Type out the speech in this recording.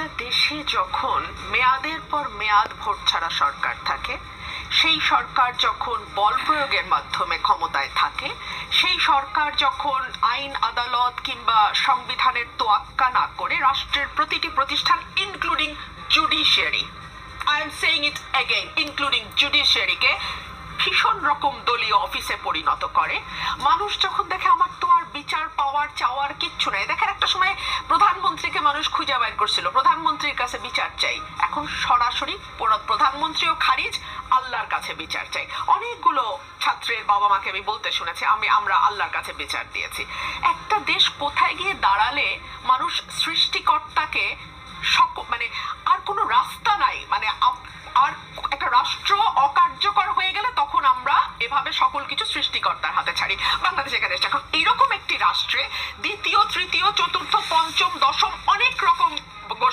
একটা দেশে যখন মেয়াদের পর মেয়াদ ভোট ছাড়া সরকার থাকে, সেই সরকার যখন বল প্রয়োগের মাধ্যমে ক্ষমতায় থাকে, সেই সরকার যখন আইন আদালত কিংবা সংবিধানের তোয়াক্কা না করে রাষ্ট্রের প্রতিটি প্রতিষ্ঠান including judiciary, I am saying it again, including জুডিশিয়ারিকে ভীষণ রকম দলীয় অফিসে পরিণত করে, মানুষ যখন দেখে আমার তো আর বিচার পাওয়ার চাওয়ার কিচ্ছু নাই। দেখেন একটা সময় প্রধানমন্ত্রীকে মানুষ খুঁজে বের করছিল, প্রধানমন্ত্রীর কাছে বিচার চাই, এখন সরাসরি প্রধানমন্ত্রীও খারিজ, আল্লাহর কাছে বিচার চাই। অনেকগুলো ছাত্রের বাবা মাকে আমি বলতে শুনেছি আমরা আল্লাহর কাছে বিচার দিয়েছি। একটা দেশ কোথায় গিয়ে দাঁড়ালে মানুষ সৃষ্টিকর্তাকে মানে আর কোনো রাস্তা নাই, মানে আর একটা রাষ্ট্র অকার্যকর হয়ে গেলে তখন আমরা এভাবে সকল কিছু সৃষ্টিকর্তার হাতে ছাড়ি। বাংলাদেশ এখানে এখন এরকম একটি রাষ্ট্রে দ্বিতীয়, তৃতীয়, চতুর্থ, পঞ্চম, দশম